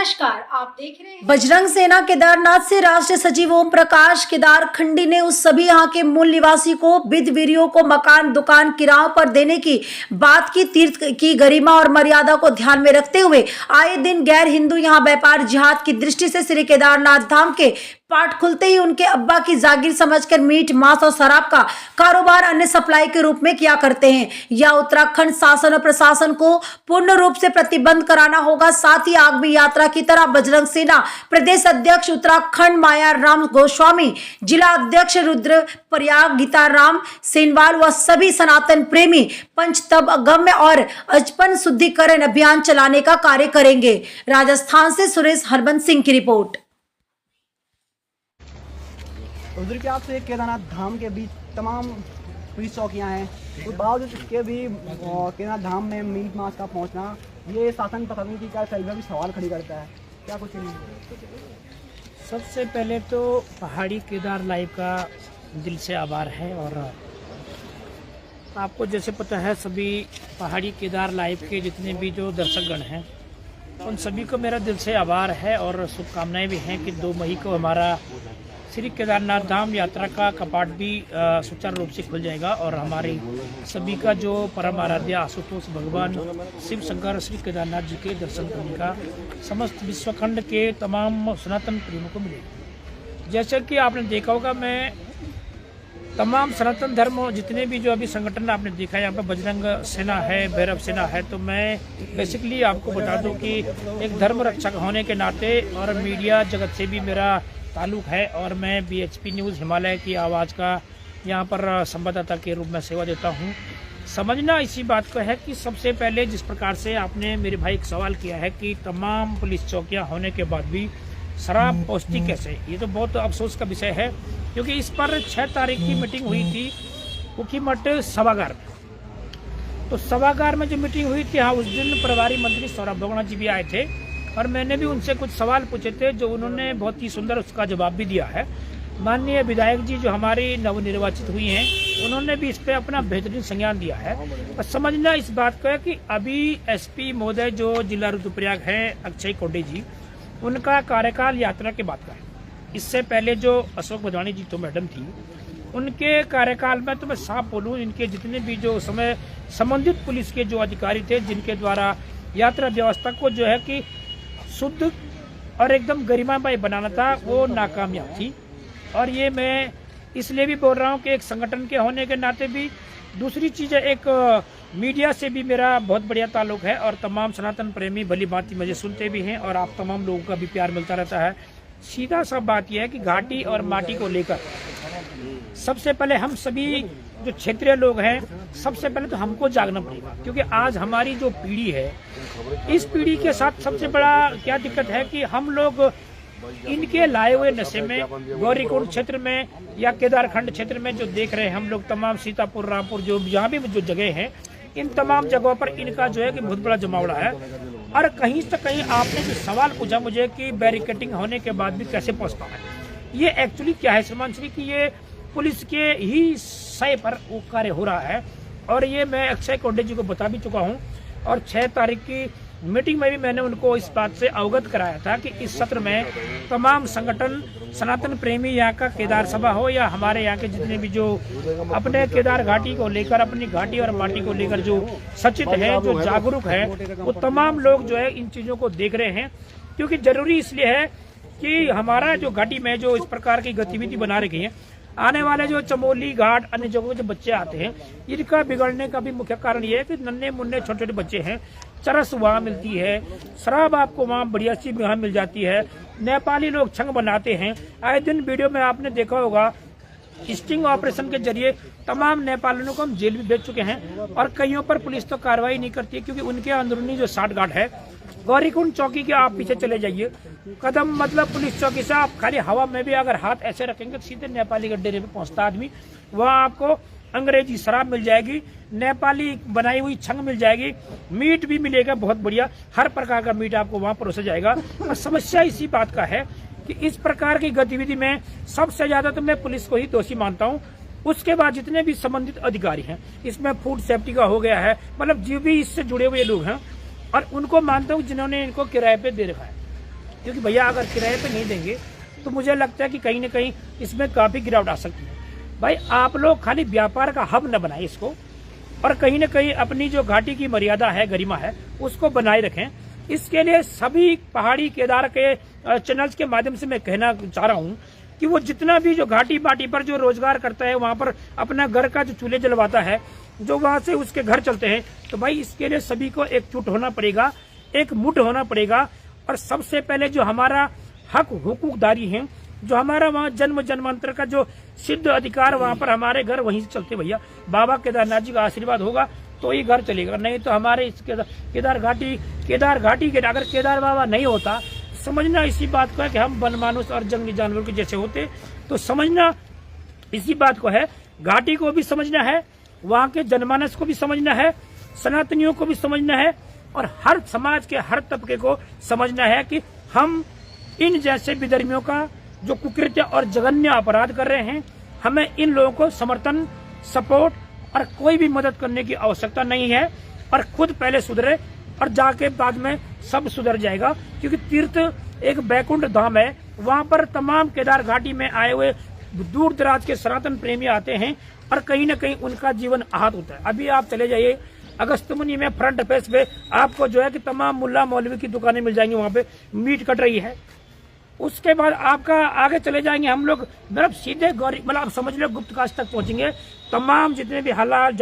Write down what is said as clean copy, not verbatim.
नमस्कार, आप देख रहे हैं बजरंग सेना केदारनाथ से राष्ट्रीय सचिव ओम प्रकाश केदार खंडी ने उस सभी यहाँ के मूल निवासी को विधवीरों को मकान दुकान किराए पर देने की बात की। तीर्थ की गरिमा और मर्यादा को ध्यान में रखते हुए आए दिन गैर हिंदू यहाँ व्यापार जिहाद की दृष्टि से श्री केदारनाथ धाम के पाट खुलते ही उनके अब्बा की जागीर समझकर मीट मांस और शराब का कारोबार अन्य सप्लाई के रूप में किया करते हैं। यह उत्तराखंड शासन और प्रशासन को पूर्ण रूप से प्रतिबंध कराना होगा। साथ ही आगामी यात्रा की तरह बजरंग सेना प्रदेश अध्यक्ष उत्तराखंड माया राम गोस्वामी, जिला अध्यक्ष रुद्र प्रयाग गीताराम सेनवाल व सभी सनातन प्रेमी पंचतत्वगम्य और अचपन शुद्धिकरण अभियान चलाने का कार्य करेंगे। राजस्थान से सुरेश हरबंस सिंह की रिपोर्ट। उधर के आपसे केदारनाथ धाम के बीच तमाम पुलिस चौकियां हैं, उस बावजूद इसके भी केदारनाथ धाम में मीट मांस का पहुंचना ये शासन पकड़ने की क्या भी सवाल खड़ी करता है, क्या कुछ नहीं? सबसे पहले तो पहाड़ी केदार लाइव का दिल से आभार है। और आपको जैसे पता है सभी पहाड़ी केदार लाइव के जितने भी जो दर्शकगण हैं उन सभी को मेरा दिल से आभार है और शुभकामनाएं भी हैं कि 2 मई को हमारा श्री केदारनाथ धाम यात्रा का कपाट भी सुचारू रूप से खुल जाएगा और हमारी सभी का जो परम आराध्य आशुतोष भगवान शिव शंकर श्री केदारनाथ जी के दर्शन करने का समस्त विश्वखंड के तमाम सनातन प्रेमियों को मिलेगा। जैसे कि आपने देखा होगा, मैं तमाम सनातन धर्म जितने भी जो अभी संगठन आपने देखा है, यहाँ पर बजरंग सेना है, भैरव सेना है, तो मैं बेसिकली आपको बता दूं कि एक धर्म रक्षक होने के नाते और मीडिया जगत से भी मेरा ताल्लुक है और मैं BHP न्यूज़ हिमालय की आवाज़ का यहाँ पर संवाददाता के रूप में सेवा देता हूँ। समझना इसी बात को है कि सबसे पहले जिस प्रकार से आपने मेरे भाई एक सवाल किया है कि तमाम पुलिस चौकियाँ होने के बाद भी शराब पहुँचती कैसे, ये तो बहुत अफसोस का विषय है, क्योंकि इस पर 6 तारीख की मीटिंग हुई थी कुकीमठ सभागार में। तो सभागार में जो मीटिंग हुई थी, हाँ, उस दिन प्रभारी मंत्री सौरभ बोगड़ा जी भी आए थे और मैंने भी उनसे कुछ सवाल पूछे थे जो उन्होंने बहुत ही सुंदर उसका जवाब भी दिया है। माननीय विधायक जी जो हमारी नवनिर्वाचित हुई हैं उन्होंने भी इस पर अपना बेहतरीन संज्ञान दिया है। और समझना इस बात को है कि अभी SP महोदय जो जिला रुद्रप्रयाग है अक्षय कोडे जी, उनका कार्यकाल यात्रा के बाद का है। इससे पहले जो अशोक बदवानी जी तो मैडम थी, उनके कार्यकाल में तो मैं साफ बोलूँ, इनके जितने भी जो समय संबंधित पुलिस के जो अधिकारी थे जिनके द्वारा यात्रा व्यवस्था को जो है कि शुद्ध और एकदम गरिमामय बनाना था, वो नाकामयाब थी। और ये मैं इसलिए भी बोल रहा हूँ कि एक संगठन के होने के नाते भी, दूसरी चीज़ है एक मीडिया से भी मेरा बहुत बढ़िया ताल्लुक है और तमाम सनातन प्रेमी भली भांति मुझे सुनते भी हैं और आप तमाम लोगों का भी प्यार मिलता रहता है। सीधा सा बात यह है कि घाटी और माटी को लेकर सबसे पहले हम सभी जो क्षेत्रीय लोग हैं, सबसे पहले तो हमको जागना पड़ेगा, क्योंकि आज हमारी जो पीढ़ी है, इस पीढ़ी के साथ सबसे बड़ा क्या दिक्कत है कि हम लोग इनके लाए हुए नशे में गौरीकुंड क्षेत्र में या केदारखंड क्षेत्र में जो देख रहे हैं हम लोग, तमाम सीतापुर, रामपुर, जो यहाँ भी जो जगह हैं, इन तमाम जगहों पर इनका जो है कि बहुत बड़ा जमावड़ा है। और कहीं से कहीं आपने जो सवाल पूछा मुझे कि बैरिकेटिंग होने के बाद भी कैसे पहुँचता है, ये एक्चुअली क्या है श्रीमान श्री कि ये पुलिस के ही सय पर वो कार्य हो रहा है। और ये मैं अक्षय कोडे जी को बता भी चुका हूँ और 6 तारीख की मीटिंग में भी मैंने उनको इस बात से अवगत कराया था कि इस सत्र में तमाम संगठन सनातन प्रेमी, यहाँ का केदार सभा हो या हमारे यहाँ के जितने भी जो अपने केदार घाटी को लेकर, अपनी घाटी और माटी को लेकर जो सचेत है, जो जागरूक है, वो तमाम लोग जो है इन चीज़ों को देख रहे हैं। क्योंकि जरूरी इसलिए है कि हमारा जो घाटी में जो इस प्रकार की गतिविधि बना रखी है, आने वाले जो चमोली घाट अन्य जगहों जो बच्चे आते हैं, इनका बिगड़ने का भी मुख्य कारण ये है कि नन्हे मुन्ने छोटे छोटे बच्चे हैं, चरस वहाँ मिलती है, शराब आपको वहाँ बढ़िया सी वहाँ मिल जाती है, नेपाली लोग छंग बनाते हैं। आए दिन वीडियो में आपने देखा होगा, स्टिंग ऑपरेशन के जरिए तमाम नेपालियों को हम जेल भी भेज चुके हैं और कईयों पर पुलिस तो कार्रवाई नहीं करती है, क्योंकि उनके अंदरूनी जो साठगांठ है। गौरीकुंड चौकी के आप पीछे चले जाइए, कदम मतलब पुलिस चौकी से आप खाली हवा में भी अगर हाथ ऐसे रखेंगे तो सीधे नेपाली गड्ढे पे पहुंचता आदमी। वहाँ आपको अंग्रेजी शराब मिल जाएगी, नेपाली बनाई हुई छंग मिल जाएगी, मीट भी मिलेगा बहुत बढ़िया, हर प्रकार का मीट आपको वहाँ परोसा जाएगा। और समस्या इसी बात का है कि इस प्रकार की गतिविधि में सबसे ज्यादा तो मैं पुलिस को ही दोषी मानता हूँ। उसके बाद जितने भी संबंधित अधिकारी हैं, इसमें फूड सेफ्टी का हो गया है, मतलब जो भी इससे जुड़े हुए लोग हैं, और उनको मानता हूँ जिन्होंने इनको किराए पे दे रखा है। क्योंकि भैया अगर किराए पे नहीं देंगे तो मुझे लगता है कि कहीं ना कहीं इसमें काफ़ी गिरावट आ सकती है। भाई आप लोग खाली व्यापार का हब न बनाए इसको, और कहीं ना कहीं अपनी जो घाटी की मर्यादा है, गरिमा है, उसको बनाए रखें। इसके लिए सभी पहाड़ी केदार के चैनल्स के माध्यम से मैं कहना चाह रहा हूँ कि वो जितना भी जो घाटी बाटी पर जो रोजगार करता है, वहाँ पर अपना घर का जो चूल्हे जलवाता है, जो वहाँ से उसके घर चलते हैं, तो भाई इसके लिए सभी को एकजुट होना पड़ेगा, एक मुठ होना पड़ेगा। और सबसे पहले जो हमारा हक हुकूकदारी है, जो हमारा वहाँ जन्म जन्मांतर का जो सिद्ध अधिकार, वहाँ पर हमारे घर वहीं से चलते भैया। बाबा केदारनाथ जी का आशीर्वाद होगा तो ही घर चलेगा, नहीं तो हमारे इस केदार घाटी के अगर केदार बाबा नहीं होता, समझना इसी बात को है कि हम वनमानुष और जंगली जानवरों के जैसे होते। तो समझना इसी बात को है, घाटी को भी समझना है, वहाँ के जनमानस को भी समझना है, सनातनियों को भी समझना है, और हर समाज के हर तबके को समझना है कि हम इन जैसे विधर्मियों का जो कुकृत्य और जघन्य अपराध कर रहे हैं, हमें इन लोगों को समर्थन, सपोर्ट और कोई भी मदद करने की आवश्यकता नहीं है। और खुद पहले सुधरे और जाके बाद में सब सुधर जाएगा, क्योंकि तीर्थ एक बैकुंठ धाम है, वहाँ पर तमाम केदार घाटी में आए हुए दूर दराज के सनातन प्रेमी आते हैं और कहीं न कहीं उनका जीवन आहत होता है। अभी आप चले जाइए अगस्त्यमुनि में, फ्रंट पेज पे आपको जो है कि तमाम मुल्ला मौलवी की दुकानें मिल जाएंगी, वहाँ पे मीट कट रही है। उसके बाद आपका आगे चले जाएंगे हम लोग, मतलब सीधे गौरी, मतलब आप समझ लो गुप्त काशी तक पहुंचेंगे। तमाम जितने भी हालात